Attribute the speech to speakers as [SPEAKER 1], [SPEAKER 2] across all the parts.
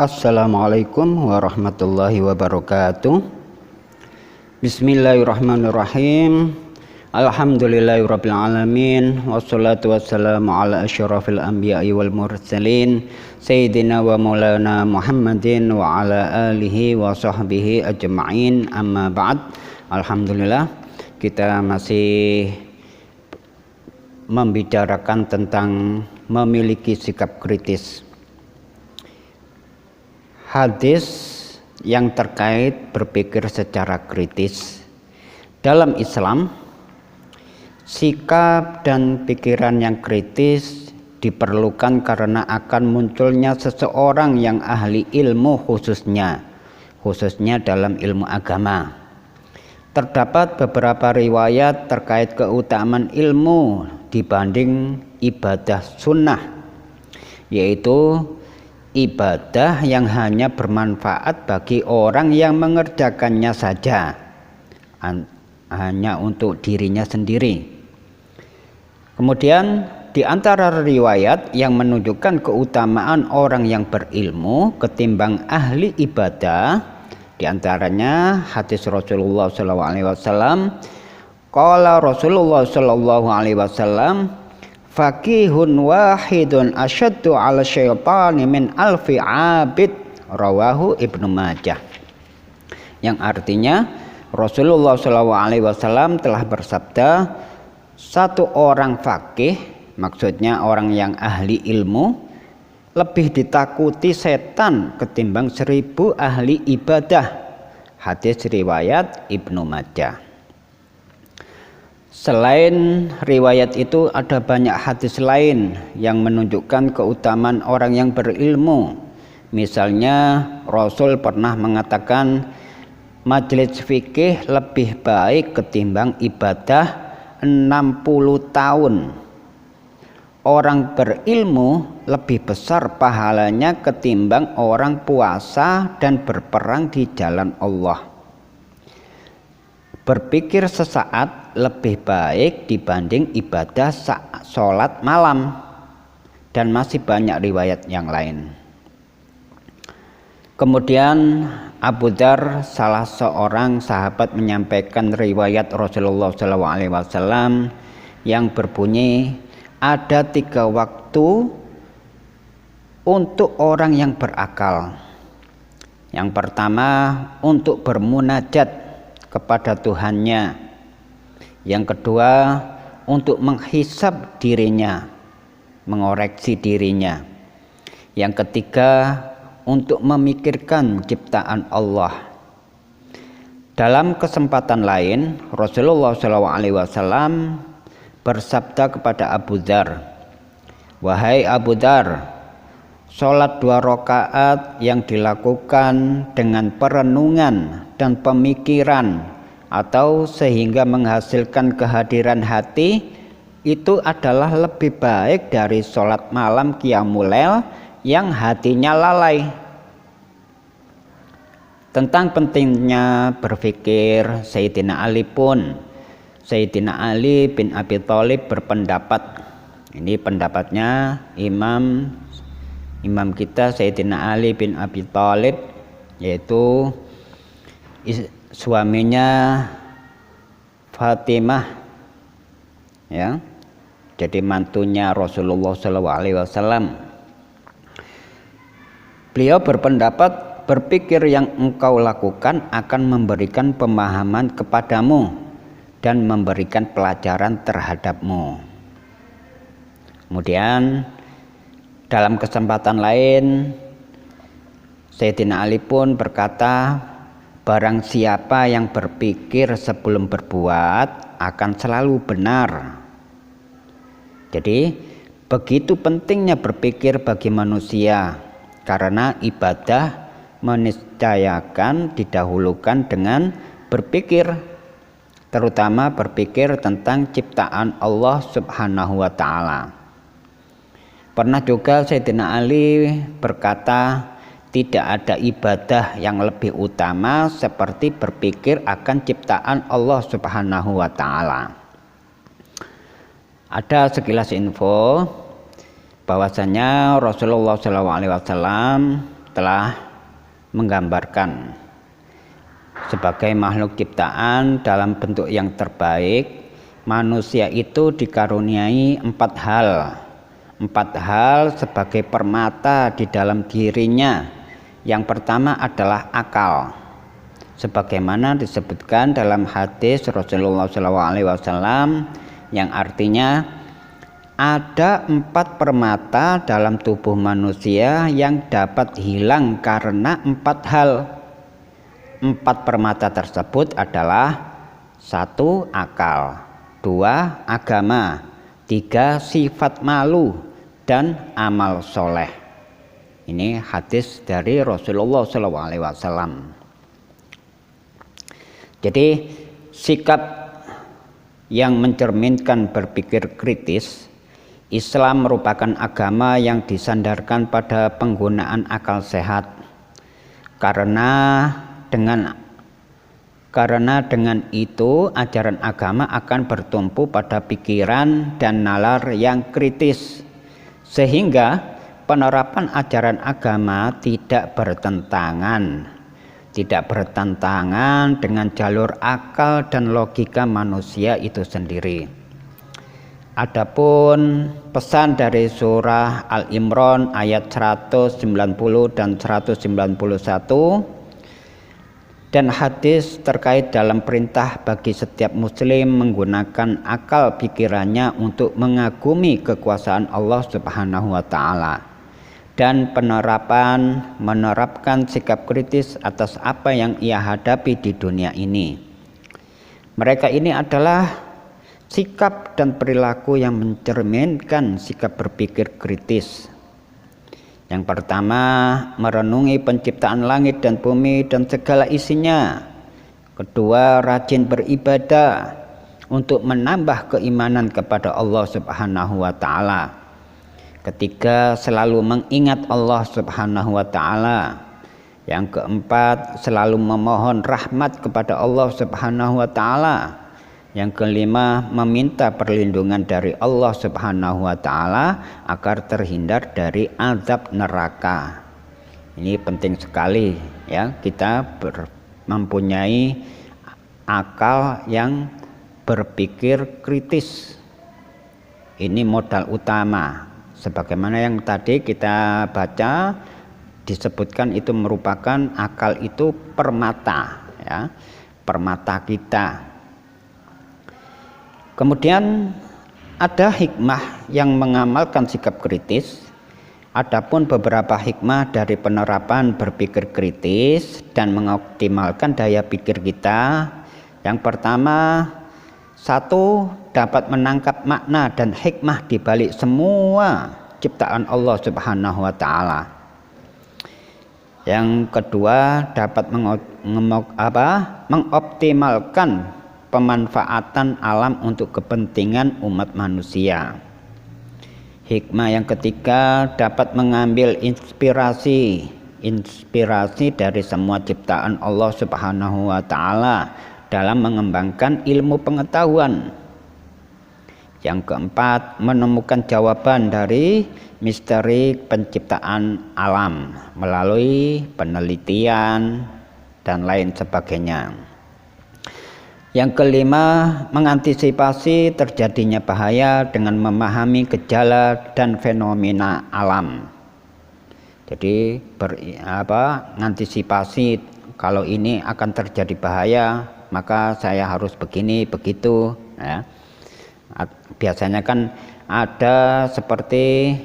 [SPEAKER 1] Assalamualaikum warahmatullahi wabarakatuh. Bismillahirrahmanirrahim. Alhamdulillahirabbil alamin wassalatu wassalamu ala asyrafil anbiya'i wal mursalin sayyidina wa maulana Muhammadin wa ala alihi wa sahbihi ajma'in. Amma ba'd. Alhamdulillah, kita masih membicarakan tentang memiliki sikap kritis. Hadis yang terkait berpikir secara kritis. Dalam Islam, sikap dan pikiran yang kritis diperlukan karena akan munculnya seseorang yang ahli ilmu khususnya dalam ilmu agama. Terdapat beberapa riwayat terkait keutamaan ilmu dibanding ibadah sunnah, yaitu ibadah yang hanya bermanfaat bagi orang yang mengerjakannya saja, hanya untuk dirinya sendiri. Kemudian di antara riwayat yang menunjukkan keutamaan orang yang berilmu ketimbang ahli ibadah, di antaranya hadis Rasulullah SAW. Qala Rasulullah SAW, faqihun wahidun asyaddu ala syaitani min alfi abid, rawahu Ibnu Majah. Yang artinya Rasulullah SAW telah bersabda, satu orang faqih, maksudnya orang yang ahli ilmu, lebih ditakuti setan ketimbang 1000 ahli ibadah. Hadis riwayat Ibnu Majah. Selain riwayat itu ada banyak hadis lain yang menunjukkan keutamaan orang yang berilmu. Misalnya Rasul pernah mengatakan majelis fikih lebih baik ketimbang ibadah 60 tahun. Orang berilmu lebih besar pahalanya ketimbang orang puasa dan berperang di jalan Allah. Berpikir sesaat lebih baik dibanding ibadah sholat malam, dan masih banyak riwayat yang lain. Kemudian Abu Dzar, salah seorang sahabat, menyampaikan riwayat Rasulullah SAW yang berbunyi, ada 3 waktu untuk orang yang berakal. Yang pertama, untuk bermunajat kepada Tuhannya. Yang kedua, untuk menghisab dirinya, mengoreksi dirinya. Yang ketiga, untuk memikirkan ciptaan Allah. Dalam kesempatan lain, Rasulullah SAW bersabda kepada Abu Dzar, wahai Abu Dzar, sholat 2 rakaat yang dilakukan dengan perenungan dan pemikiran atau sehingga menghasilkan kehadiran hati itu adalah lebih baik dari sholat malam qiyamul lail yang hatinya lalai. Tentang pentingnya berpikir, Sayyidina Ali bin Abi Thalib berpendapat, ini pendapatnya imam kita Sayyidina Ali bin Abi Thalib, yaitu suaminya Fatimah, ya, jadi mantunya Rasulullah SAW. Beliau berpendapat, berpikir yang engkau lakukan akan memberikan pemahaman kepadamu dan memberikan pelajaran terhadapmu. Kemudian dalam kesempatan lain, Sayyidina Ali pun berkata, barang siapa yang berpikir sebelum berbuat akan selalu benar. Jadi begitu pentingnya berpikir bagi manusia, karena ibadah meniscayakan didahulukan dengan berpikir, terutama berpikir tentang ciptaan Allah Subhanahu wa Ta'ala. Pernah juga Sayyidina Ali berkata, tidak ada ibadah yang lebih utama seperti berpikir akan ciptaan Allah Subhanahu wa Ta'ala. Ada sekilas info bahwasanya Rasulullah SAW telah menggambarkan sebagai makhluk ciptaan dalam bentuk yang terbaik, manusia itu dikaruniai 4 hal. 4 hal sebagai permata di dalam dirinya. Yang pertama adalah akal, sebagaimana disebutkan dalam hadis Rasulullah SAW, yang artinya ada 4 permata dalam tubuh manusia yang dapat hilang karena 4 hal. 4 permata tersebut adalah 1. Akal, 2. Agama, 3. Sifat malu, dan amal soleh. Ini hadis dari Rasulullah SAW. Jadi sikap yang mencerminkan berpikir kritis, Islam merupakan agama yang disandarkan pada penggunaan akal sehat. Karena dengan itu ajaran agama akan bertumpu pada pikiran dan nalar yang kritis, sehingga penerapan ajaran agama tidak bertentangan dengan jalur akal dan logika manusia itu sendiri. Adapun pesan dari surah Al-Imran ayat 190 dan 191 dan hadis terkait dalam perintah bagi setiap muslim menggunakan akal pikirannya untuk mengagumi kekuasaan Allah Subhanahu wa taala dan menerapkan sikap kritis atas apa yang ia hadapi di dunia ini. Mereka ini adalah sikap dan perilaku yang mencerminkan sikap berpikir kritis. Yang pertama, merenungi penciptaan langit dan bumi dan segala isinya. Kedua, rajin beribadah untuk menambah keimanan kepada Allah Subhanahu wa taala. Ketiga, selalu mengingat Allah Subhanahu wa taala. Yang keempat, selalu memohon rahmat kepada Allah Subhanahu wa taala. Yang kelima, meminta perlindungan dari Allah Subhanahu wa taala agar terhindar dari azab neraka. Ini penting sekali ya, kita mempunyai akal yang berpikir kritis. Ini modal utama. Sebagaimana yang tadi kita baca disebutkan, itu merupakan akal itu permata ya, permata kita. Kemudian ada hikmah yang mengamalkan sikap kritis. Adapun beberapa hikmah dari penerapan berpikir kritis dan mengoptimalkan daya pikir kita. Yang pertama, 1. Dapat menangkap makna dan hikmah di balik semua ciptaan Allah Subhanahu wa taala. Yang kedua, dapat mengoptimalkan pemanfaatan alam untuk kepentingan umat manusia. Hikmah yang ketiga, dapat mengambil inspirasi dari semua ciptaan Allah Subhanahu wa taala dalam mengembangkan ilmu pengetahuan. Yang keempat, menemukan jawaban dari misteri penciptaan alam melalui penelitian dan lain sebagainya. Yang kelima, mengantisipasi terjadinya bahaya dengan memahami gejala dan fenomena alam. Jadi mengantisipasi kalau ini akan terjadi bahaya, maka saya harus begini begitu ya. Biasanya kan ada seperti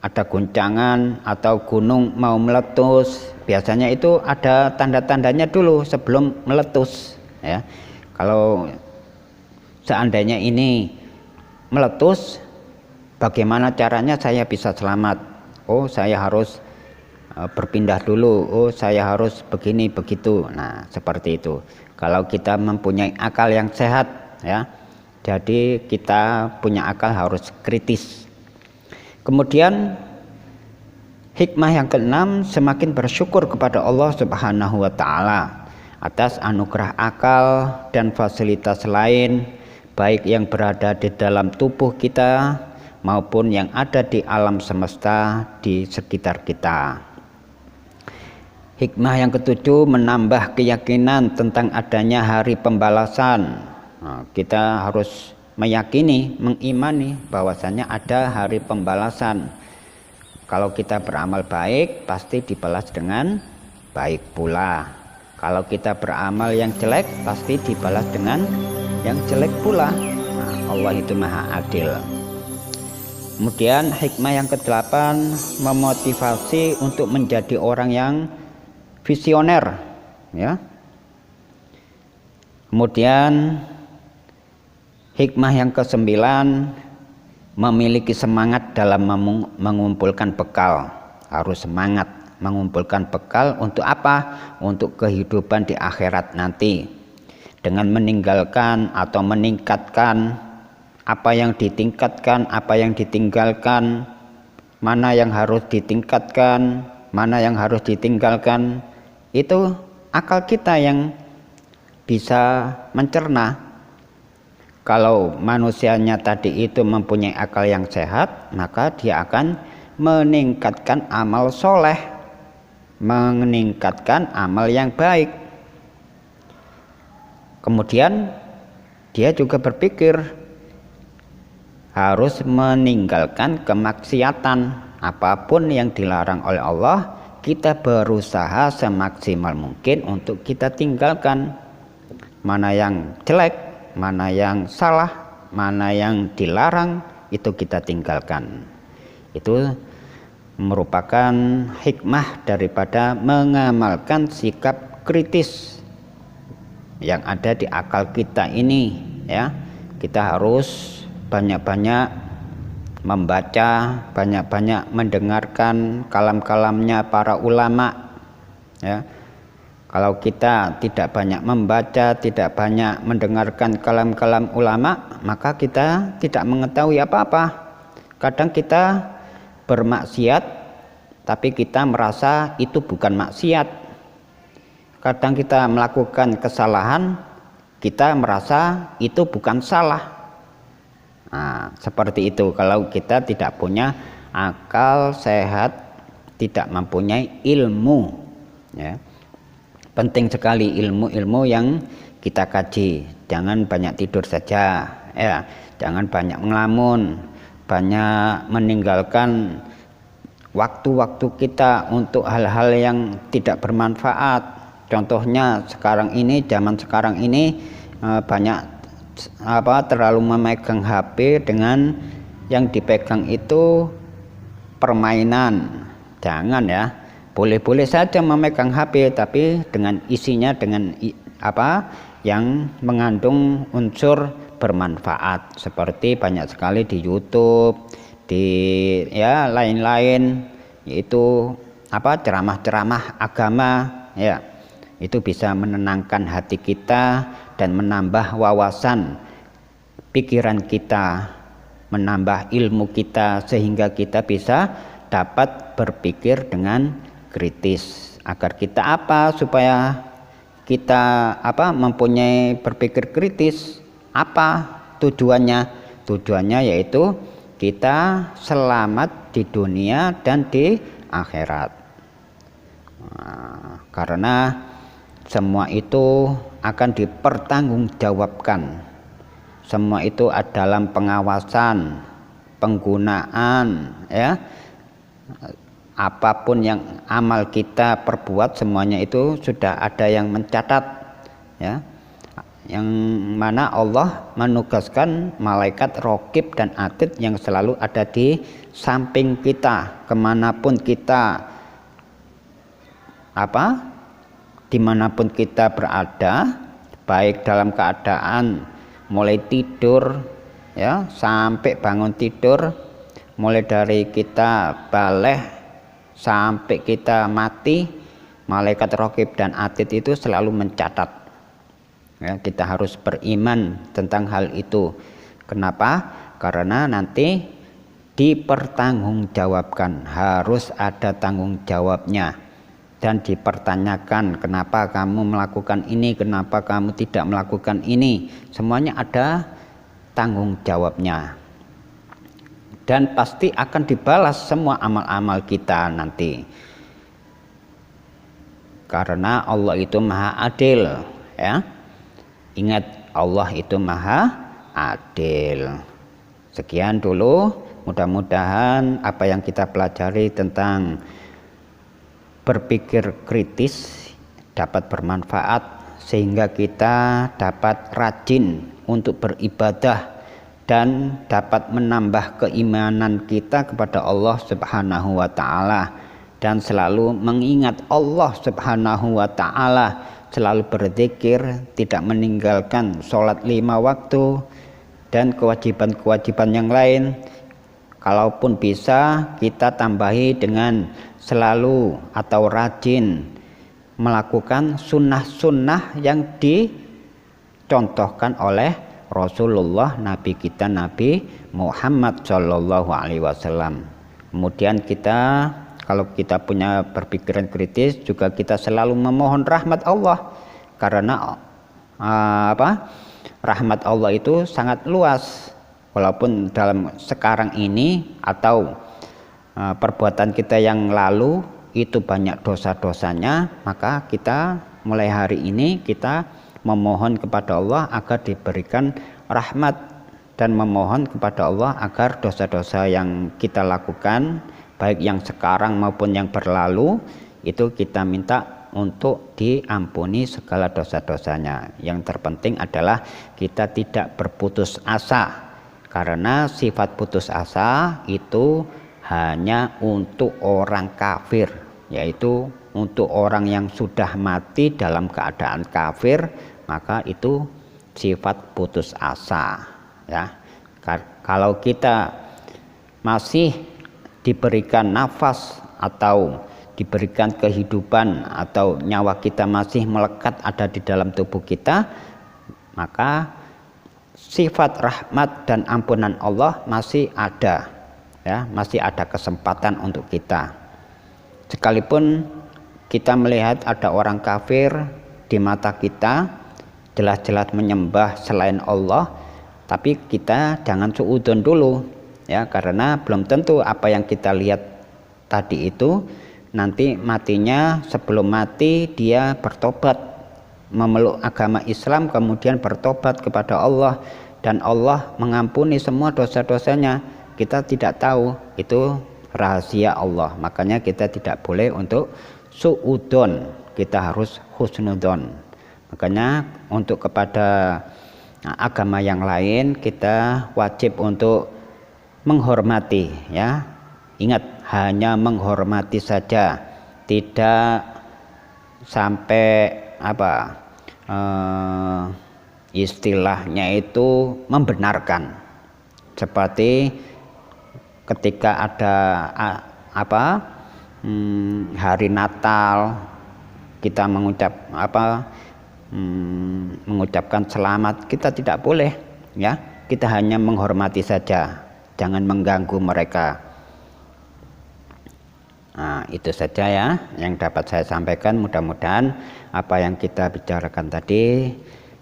[SPEAKER 1] ada guncangan atau gunung mau meletus, biasanya itu ada tanda-tandanya dulu sebelum meletus ya. Kalau seandainya ini meletus, bagaimana caranya saya bisa selamat? Oh, saya harus berpindah dulu. Oh, saya harus begini begitu. Nah, seperti itu. Kalau kita mempunyai akal yang sehat ya, jadi kita punya akal harus kritis. Kemudian hikmah yang keenam, semakin bersyukur kepada Allah Subhanahu wa taala atas anugerah akal dan fasilitas lain, baik yang berada di dalam tubuh kita maupun yang ada di alam semesta di sekitar kita. Hikmah yang ketujuh, menambah keyakinan tentang adanya hari pembalasan. Kita harus meyakini, mengimani bahwasanya ada hari pembalasan. Kalau kita beramal baik, pasti dibalas dengan baik pula. Kalau kita beramal yang jelek, pasti dibalas dengan yang jelek pula. Allah itu maha adil. Kemudian hikmah yang ke-8, memotivasi untuk menjadi orang yang visioner, ya. Kemudian hikmah yang ke-9, memiliki semangat dalam mengumpulkan bekal. Harus semangat mengumpulkan bekal untuk apa? Untuk kehidupan di akhirat nanti. Dengan meninggalkan atau meningkatkan apa yang ditingkatkan, apa yang ditinggalkan, mana yang harus ditingkatkan, mana yang harus ditinggalkan. Itu akal kita yang bisa mencerna. Kalau manusianya tadi itu mempunyai akal yang sehat, maka dia akan meningkatkan amal soleh, meningkatkan amal yang baik. Kemudian dia juga berpikir harus meninggalkan kemaksiatan. Apapun yang dilarang oleh Allah, kita berusaha semaksimal mungkin untuk kita tinggalkan. Mana yang jelek, mana yang salah, mana yang dilarang, itu kita tinggalkan. Itu merupakan hikmah daripada mengamalkan sikap kritis yang ada di akal kita ini, ya. Kita harus banyak-banyak membaca, banyak-banyak mendengarkan kalam-kalamnya para ulama, ya. Kalau kita tidak banyak membaca, tidak banyak mendengarkan kalam-kalam ulama, maka kita tidak mengetahui apa-apa. Kadang kita bermaksiat, tapi kita merasa itu bukan maksiat. Kadang kita melakukan kesalahan, kita merasa itu bukan salah. Nah, seperti itu kalau kita tidak punya akal sehat, tidak mempunyai ilmu, ya. Penting sekali ilmu-ilmu yang kita kaji. Jangan banyak tidur saja, ya. Jangan banyak ngelamun, banyak meninggalkan waktu-waktu kita untuk hal-hal yang tidak bermanfaat. Contohnya sekarang ini, zaman sekarang ini banyak terlalu memegang HP, dengan yang dipegang itu permainan. Jangan, ya. Boleh-boleh saja memegang HP, tapi dengan isinya dengan yang mengandung unsur bermanfaat, seperti banyak sekali di YouTube, di lain-lain, yaitu ceramah-ceramah agama, ya. Itu bisa menenangkan hati kita dan menambah wawasan pikiran kita, menambah ilmu kita, sehingga kita bisa dapat berpikir dengan kritis. Agar kita supaya kita mempunyai berpikir kritis. Apa tujuannya? Tujuannya yaitu kita selamat di dunia dan di akhirat. Karena semua itu akan dipertanggungjawabkan. Semua itu dalam pengawasan, penggunaan, ya. Apapun yang amal kita perbuat, semuanya itu sudah ada yang mencatat, ya. Yang mana Allah menugaskan malaikat raqib dan atid yang selalu ada di samping kita, kemanapun kita dimanapun kita berada, baik dalam keadaan mulai tidur, ya, sampai bangun tidur, mulai dari kita balik sampai kita mati, malaikat raqib dan atid itu selalu mencatat, ya. Kita harus beriman tentang hal itu. Kenapa? Karena nanti dipertanggungjawabkan, harus ada tanggung jawabnya. Dan dipertanyakan, kenapa kamu melakukan ini, kenapa kamu tidak melakukan ini. Semuanya ada tanggung jawabnya. Dan pasti akan dibalas semua amal-amal kita nanti. karena Allah itu maha adil, ya. Ingat, Allah itu maha adil. Sekian dulu, mudah-mudahan apa yang kita pelajari tentang berpikir kritis dapat bermanfaat sehingga kita dapat rajin untuk beribadah dan dapat menambah keimanan kita kepada Allah Subhanahu wa taala, dan selalu mengingat Allah Subhanahu wa taala, selalu berzikir, tidak meninggalkan sholat 5 waktu dan kewajiban-kewajiban yang lain. Kalaupun bisa, kita tambahi dengan selalu atau rajin melakukan sunnah-sunnah yang dicontohkan oleh Rasulullah, Nabi kita Nabi Muhammad Shallallahu Alaihi Wasallam. Kemudian kita, kalau kita punya berpikiran kritis, juga kita selalu memohon rahmat Allah, karena rahmat Allah itu sangat luas. Walaupun dalam sekarang ini atau perbuatan kita yang lalu itu banyak dosa-dosanya, maka kita mulai hari ini kita memohon kepada Allah agar diberikan rahmat, dan memohon kepada Allah agar dosa-dosa yang kita lakukan, baik yang sekarang maupun yang berlalu, itu kita minta untuk diampuni segala dosa-dosanya. Yang terpenting adalah kita tidak berputus asa, karena sifat putus asa itu hanya untuk orang kafir, yaitu untuk orang yang sudah mati dalam keadaan kafir, maka itu sifat putus asa, ya. Kalau kita masih diberikan nafas atau diberikan kehidupan atau nyawa kita masih melekat ada di dalam tubuh kita, maka sifat rahmat dan ampunan Allah masih ada, ya, masih ada kesempatan untuk kita. Sekalipun kita melihat ada orang kafir di mata kita, jelas-jelas menyembah selain Allah, tapi kita jangan suudzon dulu, ya, karena belum tentu apa yang kita lihat tadi itu nanti matinya, sebelum mati dia bertobat, memeluk agama Islam, kemudian bertobat kepada Allah, dan Allah mengampuni semua dosa-dosanya. Kita tidak tahu, itu rahasia Allah. Makanya kita tidak boleh untuk suudzon, kita harus husnudzon. Makanya untuk kepada agama yang lain kita wajib untuk menghormati, ya. Ingat, hanya menghormati saja, tidak sampai istilahnya itu membenarkan. Seperti ketika ada hari Natal, kita mengucapkan selamat, kita tidak boleh, ya. Kita hanya menghormati saja, jangan mengganggu mereka. Nah, itu saja ya yang dapat saya sampaikan. Mudah-mudahan apa yang kita bicarakan tadi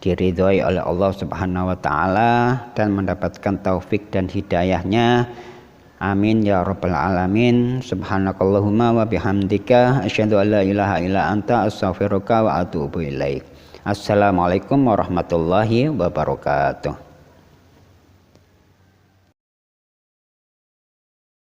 [SPEAKER 1] diridhoi oleh Allah Subhanahu wa taala dan mendapatkan taufik dan hidayahnya. Amin ya rabbal alamin. Subhanakallahumma wa bihamdika asyhadu an la ilaha illa anta astaghfiruka wa atubu ilaik. Assalamualaikum warahmatullahi wabarakatuh.